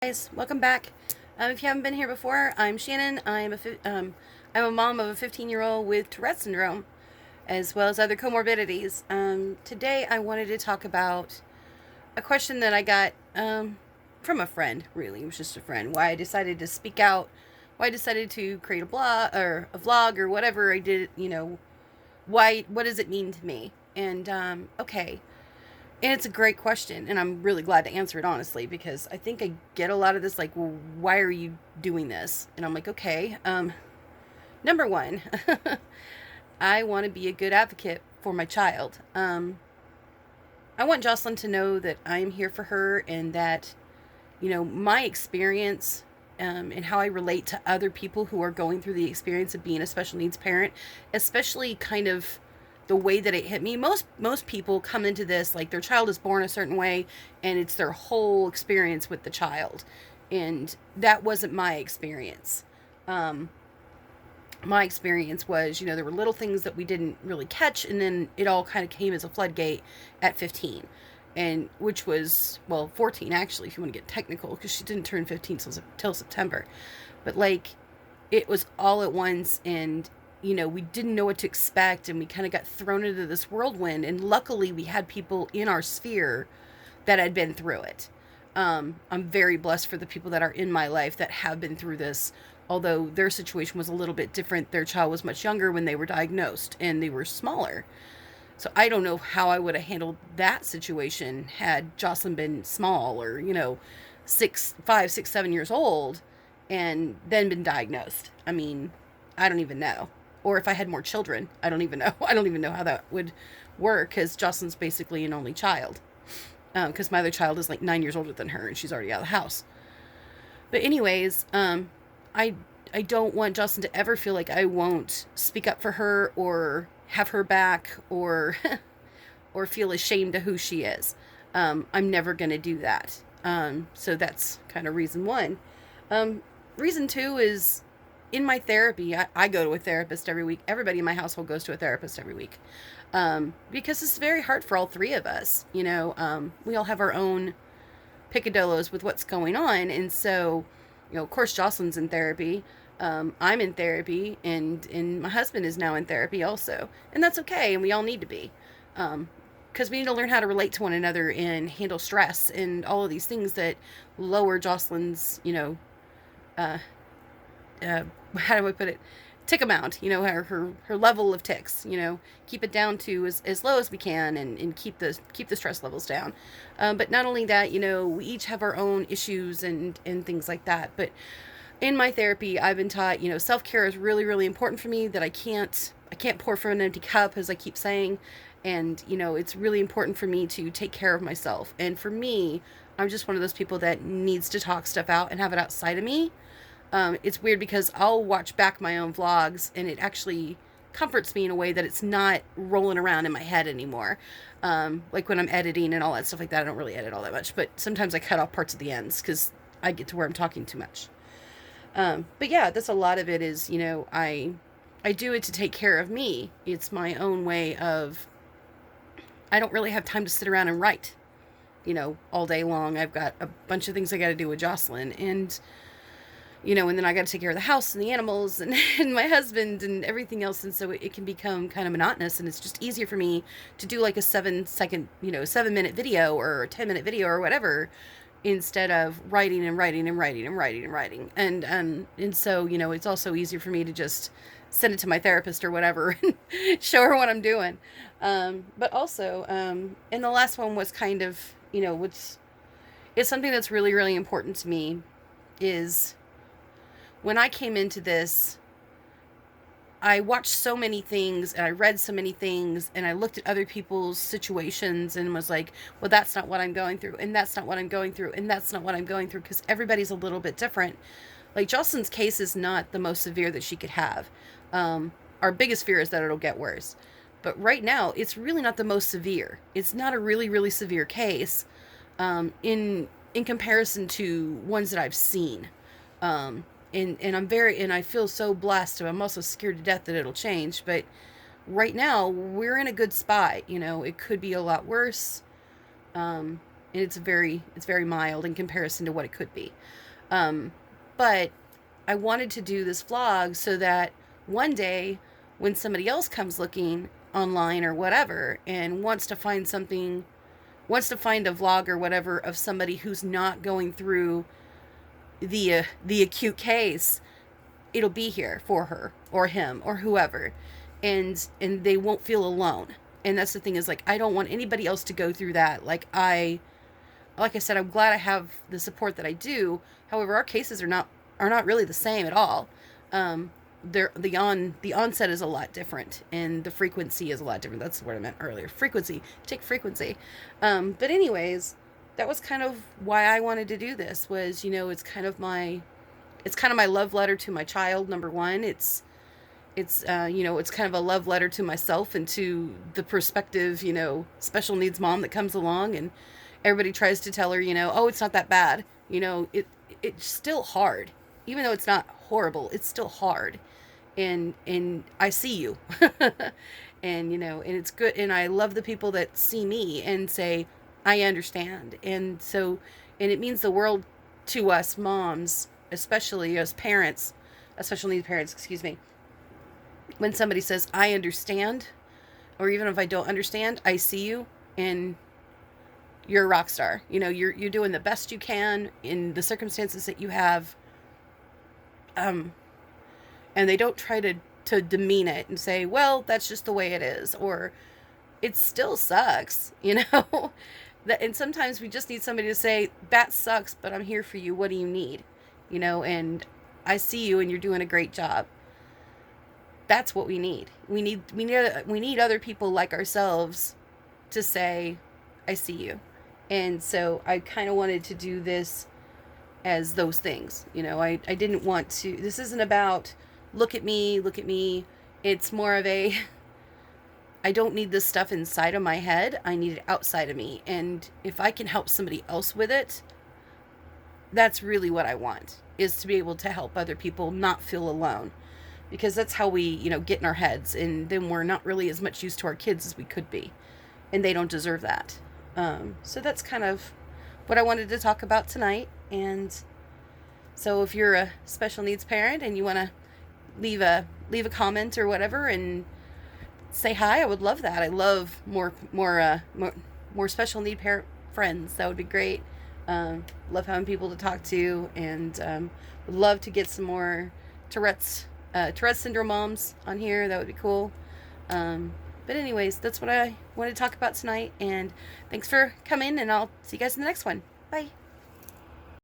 Guys, welcome back. If you haven't been here before, I'm Shannon. I'm a mom of a 15-year-old with Tourette syndrome, as well as other comorbidities. Today, I wanted to talk about a question that I got from a friend. Really, it was just a friend. Why I decided to speak out. Why I decided to create a blog or a vlog or whatever I did. Why? What does it mean to me? And okay. And it's a great question, and I'm really glad to answer it honestly, because I think I get a lot of this, like, well, why are you doing this? And I'm like, okay, number one, I want to be a good advocate for my child. I want Jocelyn to know that I'm here for her, and that, my experience and how I relate to other people who are going through the experience of being a special needs parent, especially kind of the way that it hit me. Most people come into this like their child is born a certain way, and it's their whole experience with the child, and that wasn't my experience. My experience was, there were little things that we didn't really catch, and then it all kind of came as a floodgate at 15, and which was, well, 14 actually, if you want to get technical, because she didn't turn 15 till September. But like, it was all at once, and we didn't know what to expect, and we kind of got thrown into this whirlwind. And luckily, we had people in our sphere that had been through it. I'm very blessed for the people that are in my life that have been through this, although their situation was a little bit different. Their child was much younger when they were diagnosed, and they were smaller. So I don't know how I would have handled that situation had Jocelyn been small, or, 5, 6, 7 years old, and then been diagnosed. I mean, I don't even know. Or if I had more children, I don't even know. I don't even know how that would work, because Jocelyn's basically an only child. Because my other child is like 9 years older than her, and she's already out of the house. But anyways, I don't want Jocelyn to ever feel like I won't speak up for her, or have her back, or or feel ashamed of who she is. I'm never going to do that. So that's kind of reason one. Reason two is, in my therapy, I go to a therapist every week. Everybody in my household goes to a therapist every week. Because it's very hard for all three of us. We all have our own picadillos with what's going on. And so, of course, Jocelyn's in therapy. I'm in therapy, and my husband is now in therapy also. And that's okay, and we all need to be. Because we need to learn how to relate to one another and handle stress and all of these things that lower Jocelyn's, how do I put it? Tick amount, her level of ticks, keep it down to as low as we can, and keep the stress levels down. But not only that, we each have our own issues and things like that. But in my therapy, I've been taught, self-care is really, really important for me, that I can't pour from an empty cup, as I keep saying. And, it's really important for me to take care of myself. And for me, I'm just one of those people that needs to talk stuff out and have it outside of me. It's weird, because I'll watch back my own vlogs, and it actually comforts me in a way that it's not rolling around in my head anymore. Like when I'm editing and all that stuff like that, I don't really edit all that much, but sometimes I cut off parts of the ends because I get to where I'm talking too much. But yeah, that's a lot of it is, I do it to take care of me. It's my own way of, I don't really have time to sit around and write, all day long. I've got a bunch of things I got to do with Jocelyn, and and then I got to take care of the house and the animals and, and my husband and everything else. And so it can become kind of monotonous, and it's just easier for me to do like a 7-minute video or a 10-minute video or whatever, instead of writing and writing and writing and writing and writing. And so, it's also easier for me to just send it to my therapist or whatever and show her what I'm doing. But also, and the last one was kind of, it's something that's really, really important to me, is when I came into this, I watched so many things, and I read so many things, and I looked at other people's situations and was like, well, that's not what I'm going through, and that's not what I'm going through, and that's not what I'm going through, because everybody's a little bit different. Like, Jocelyn's case is not the most severe that she could have. Our biggest fear is that it'll get worse. But right now, it's really not the most severe. It's not a really, really severe case in comparison to ones that I've seen. And I feel so blessed. I'm also scared to death that it'll change, but right now we're in a good spot. It could be a lot worse. and it's very mild in comparison to what it could be. Um, but I wanted to do this vlog so that one day when somebody else comes looking online or whatever and wants to find something, wants to find a vlog or whatever of somebody who's not going through the acute case, it'll be here for her or him or whoever, and they won't feel alone. And that's the thing, is like, I don't want anybody else to go through that. Like I said, I'm glad I have the support that I do. However, our cases are not really the same at all. The onset is a lot different, and the frequency is a lot different. That's what I meant earlier. Frequency, take frequency. But anyways, that was kind of why I wanted to do this. Was, you know, it's kind of my love letter to my child. Number one, it's you know, it's kind of a love letter to myself and to the prospective, you know, special needs mom that comes along, and everybody tries to tell her, you know, oh, it's not that bad. You know, it's still hard. Even though it's not horrible, it's still hard. And I see you. And, you know, and it's good. And I love the people that see me and say, I understand. And so, and it means the world to us moms, especially as parents, special needs parents, excuse me, when somebody says, I understand, or even if I don't understand, I see you, and you're a rock star. You know, you're doing the best you can in the circumstances that you have. And they don't try to demean it and say, well, that's just the way it is, or it still sucks, you know. And sometimes we just need somebody to say, that sucks, but I'm here for you. What do you need? You know, and I see you and you're doing a great job. That's what we need. We need other people like ourselves to say, I see you. And so I kind of wanted to do this as those things. You know, I didn't want to, this isn't about look at me. It's more of a, I don't need this stuff inside of my head. I need it outside of me. And if I can help somebody else with it, that's really what I want, is to be able to help other people not feel alone. Because that's how we, you know, get in our heads, and then we're not really as much used to our kids as we could be. And they don't deserve that. So that's kind of what I wanted to talk about tonight. And so if you're a special needs parent and you want to leave a comment or whatever and say hi, I would love that. I love more special need parent friends. That would be great. Love having people to talk to, and would love to get some more Tourette syndrome moms on here. That would be cool. But anyways, that's what I wanted to talk about tonight, and thanks for coming, and I'll see you guys in the next one. Bye.